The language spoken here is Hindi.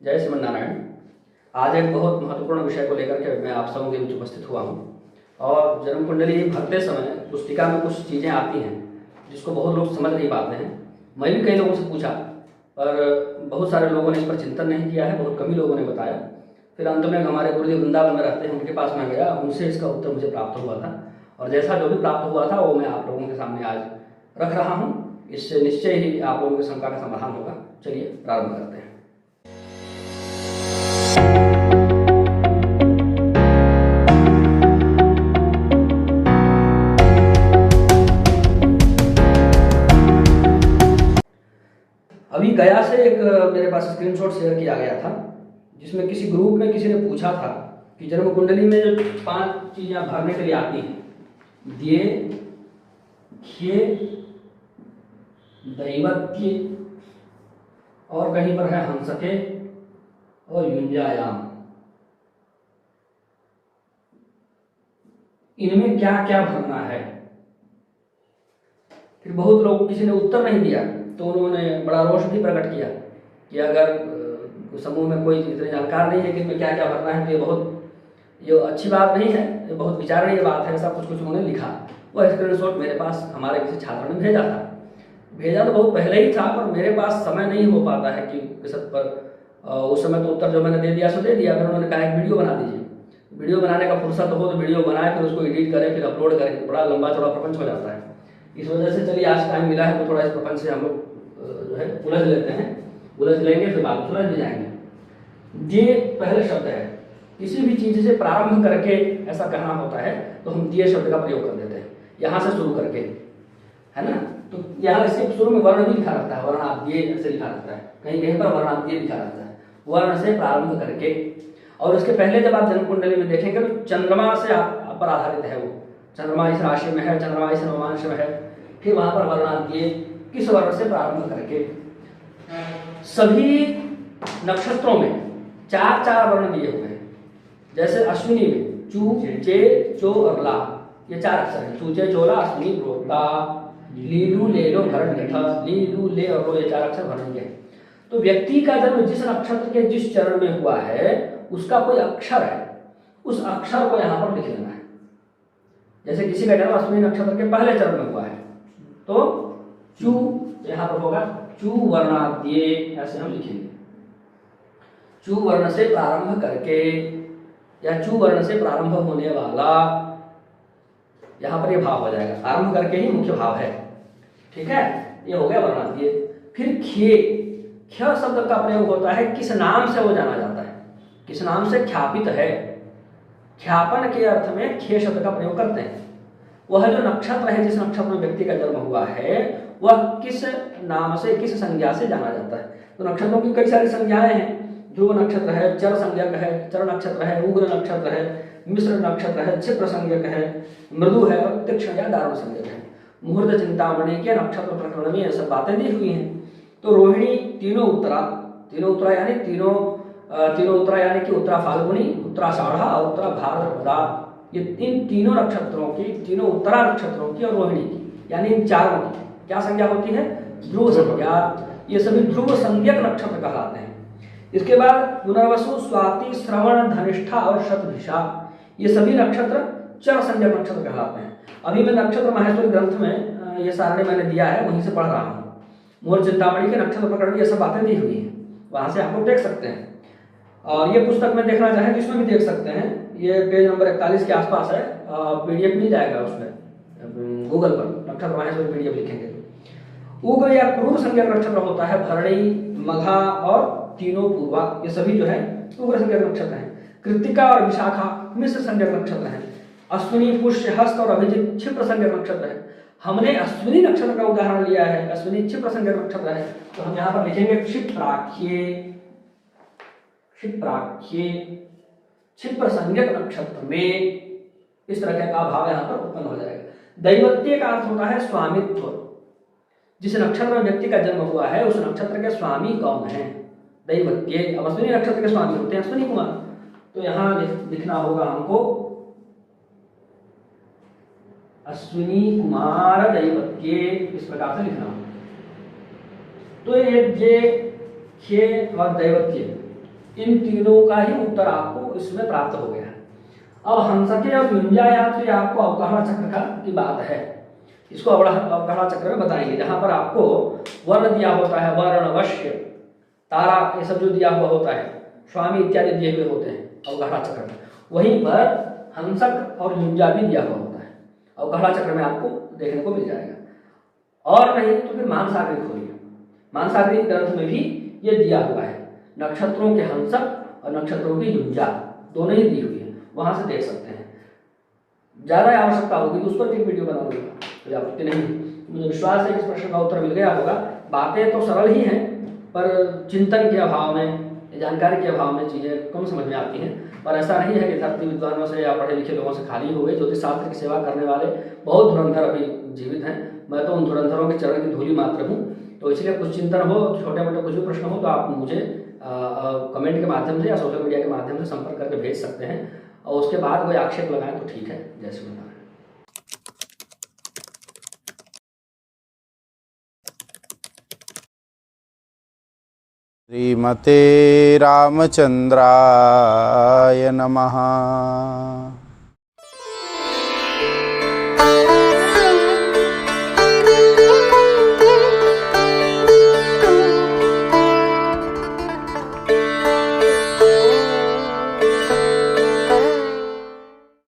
जय श्रीमन नारायण। आज एक बहुत महत्वपूर्ण विषय को लेकर के मैं आप सबों के बीच उपस्थित हुआ हूँ। और जन्म कुंडली भरते समय पुस्तिका में कुछ चीज़ें आती हैं जिसको बहुत लोग समझ नहीं पाते हैं। मैं भी कई लोगों से पूछा पर बहुत सारे लोगों ने इस पर चिंतन नहीं किया है, बहुत कम ही लोगों ने बताया। फिर अंत में हमारे गुरुदेव वृंदावन में रहते हैं, उनके पास मैं गया, उनसे इसका उत्तर मुझे प्राप्त हुआ था। और जैसा जो भी प्राप्त हुआ था वो मैं आप लोगों के सामने आज रख रहा हूँ। इससे निश्चय ही आप लोगों की शंका का समाधान होगा। चलिए प्रारंभ करते हैं। अभी गया से एक मेरे पास स्क्रीनशॉट शेयर किया गया था जिसमें किसी ग्रुप में किसी ने पूछा था कि जन्म कुंडली में जो 5 चीजें भरने के लिए आती हैं, दिए, खे, दैवत्य और कहीं पर है हंसके और युंजायाम, इनमें क्या क्या भरना है। फिर बहुत लोगों किसी ने उत्तर नहीं दिया तो उन्होंने बड़ा रोष भी प्रकट किया कि अगर समूह में कोई इतने जानकार नहीं है कि इनमें क्या क्या भरना है तो ये अच्छी बात नहीं है, ये बहुत विचारणीय बात है। ऐसा कुछ उन्होंने लिखा। वह स्क्रीनशॉट मेरे पास हमारे किसी छात्र ने भेजा था। भेजा तो बहुत पहले ही था पर मेरे पास समय नहीं हो पाता है कि किसत पर उस समय तो उत्तर जो मैंने दे दिया सो दे दिया। फिर उन्होंने कहा एक वीडियो बना दीजिए। वीडियो बनाने का फुर्सत हो तो वीडियो बनाए, फिर उसको एडिट करें, फिर अपलोड करें, बड़ा लंबा चौड़ा प्रपंच हो जाता है। इस वजह से चलिए आज टाइम मिला है तो थोड़ा इस प्रपंच से हम लोग जो है उलझ लेते हैं, उलझ लेंगे फिर बाद में सुलझ भी जाएंगे। ये पहले शब्द है। किसी भी चीज से प्रारंभ करके ऐसा कहना होता है तो हम दिए शब्द का प्रयोग कर देते हैं, यहाँ से शुरू करके, है ना। तो यहाँ इसके शुरू में वर्ण भी लिखा रहता है, वर्णाद्य ऐसे लिखा रहता है, कहीं कहीं पर वर्णाद्य लिखा रहता है, वर्ण से प्रारंभ करके। और उसके पहले जब आप जन्म कुंडली में देखेंगे तो चंद्रमा से पर आधारित है वो। चंद्रमा इस राशि में है, चंद्रमा इस नवांश में है, फिर वहां पर वर्णाद्य किस वर्ण से प्रारंभ करके। सभी नक्षत्रों में 4 वर्ण दिए हुए हैं। जैसे अश्विनी में चू, चे, चो और ला, ये 4 अक्षर हैं। चू, चे, चोला, अश्विनी, रोता, लीलू, लेलो, भरण, लीलू, ले और रो, ये 4 अक्षर भरण के। तो व्यक्ति का जन्म जिस नक्षत्र के जिस चरण में हुआ है उसका कोई अक्षर है, उस अक्षर को यहाँ पर लिख लेना है। जैसे किसी का जन्म अश्विनी नक्षत्र के पहले चरण में हुआ है तो चू यहाँ पर होगा चू वर्णाद्य, ऐसे हम लिखेंगे। चू वर्ण से प्रारंभ करके या चू वर्ण से प्रारंभ होने वाला, यहां पर ये भाव हो जाएगा। आरंभ करके ही मुख्य भाव है, ठीक है। ये हो गया वर्णाद्य। फिर खे, ख्य शब्द का प्रयोग होता है किस नाम से वो जाना जाता है, किस नाम से ख्यापित है। ख्यापन के अर्थ में खे शब्द का प्रयोग करते हैं। वह जो नक्षत्र है, जिस नक्षत्र में व्यक्ति का जन्म हुआ है, वह किस नाम से, किस संज्ञा से जाना जाता है। तो नक्षत्रों की कई सारी संज्ञाएं हैं। ध्रुव नक्षत्र है, चर संज्ञक है, चर नक्षत्र है, उग्र नक्षत्र है, मिश्र नक्षत्र है, क्षिप्र संज्ञक है, मृदु है और तीक्ष्ण या दारुण संज्ञक है। मुहूर्त चिंतामणि के नक्षत्र प्रकरण में ये सब बातें दी हुई हैं। तो रोहिणी, तीनों उत्तरा यानी तीनों उत्तरा यानी कि उत्तरा फाल्गुनी, उत्तराषाढ़ा और उत्तरा भाद्रपदा, ये इन तीनों नक्षत्रों की, तीनों उत्तरा नक्षत्रों की और रोहिणी की, यानी इन 4 की क्या संज्ञा होती है? ध्रुव संज्ञा। ये सभी ध्रुव संज्ञक नक्षत्र कहलाते हैं। इसके बाद पुनर्वसु, स्वाति, श्रवण, धनिष्ठा और शतभिषा, ये सभी नक्षत्र चर संज्ञक नक्षत्र कहलाते हैं। अभी मैं नक्षत्र माहेश्वरी ग्रंथ में ये सारणी मैंने दिया है, वहीं से पढ़ रहा हूँ। मुहूर्त चिंतामणि के नक्षत्र प्रकरण ये सब बातें दी हुई हैं, वहां से आप लोग देख सकते हैं। और ये पुस्तक में देखना चाहें तो इसमें भी देख सकते हैं। ये पेज नंबर 41 के आसपास है, PDF मिल जाएगा उसमें गूगल पर, नक्षत्र माहेश्वरी PDF लिखेंगे। उग्र या क्रूर संज्ञक नक्षत्र होता है भरणी, मघा और तीनों पूर्वा, ये सभी जो है उग्र संज्ञक नक्षत्र हैं। कृत्तिका और विशाखा मिश्र संज्ञक नक्षत्र हैं। अश्विनी, पुष्य, हस्त और अभिजित क्षिप्र संज्ञक नक्षत्र है। हमने अश्विनी नक्षत्र का उदाहरण लिया है, अश्विनी क्षिप्र संज्ञक नक्षत्र है, तो हम यहाँ पर लिखेंगे क्षिप्राख्ये। क्षिप्र संज्ञक नक्षत्र में इस तरह का भाव यहाँ पर उत्पन्न हो जाएगा। दैवत्य का अर्थ होता है स्वामित्व। जिस नक्षत्र में व्यक्ति का जन्म हुआ है उस नक्षत्र के स्वामी कौन है? दैवत्य। अब अश्विनी नक्षत्र के स्वामी होते हैं अश्विनी कुमार, तो यहाँ लिखना होगा हमको अश्विनी कुमार दैवत्य, इस प्रकार से लिखना होगा। तो ये खे और दैवत्य इन तीनों का ही उत्तर आपको इसमें प्राप्त हो गया। अब हंसके और युंजायात से आपको अवगाहना चक्र की बात है, इसको अवगाहना चक्र में बताएंगे, जहां पर आपको वर्ण दिया होता है, वर्ण, वश्य, तारा, ये सब जो दिया हुआ होता है, स्वामी इत्यादि दिए हुए होते हैं अवगाहना चक्र में, वहीं पर हंसक और युंजा भी दिया हुआ होता है, अवगाहना चक्र में आपको देखने को मिल जाएगा। और नहीं तो फिर मानसागरी खोलिए, मानसागरी ग्रंथ में भी ये दिया हुआ है, नक्षत्रों के हंसक और नक्षत्रों की युंजा दोनों ही दी हुई है, वहां से देख सकते हैं। ज़्यादा आवश्यकता होगी तो उस पर एक वीडियो बना दूंगा, कोई आपत्ति नहीं। मुझे विश्वास है कि इस प्रश्न का उत्तर मिल गया होगा। बातें तो सरल ही हैं, पर चिंतन के अभाव में, जानकारी के अभाव में चीज़ें कम समझ में आती हैं। पर ऐसा नहीं है कि धरती विद्वानों से या पढ़े लिखे लोगों से खाली हो गई। ज्योतिष शास्त्र की सेवा करने वाले बहुत धुरंधर अभी जीवित हैं, मैं तो उन धुरंधरों के चरण की धूलि मात्र हूँ। तो इसलिए कुछ चिंतन हो, छोटे मोटे कुछ भी प्रश्न हो, तो आप मुझे कमेंट के माध्यम से या सोशल मीडिया के माध्यम से संपर्क करके भेज सकते हैं, और उसके बाद कोई आक्षेप लगाएं तो ठीक है। जय श्री राम। श्रीमते रामचंद्राय नमः।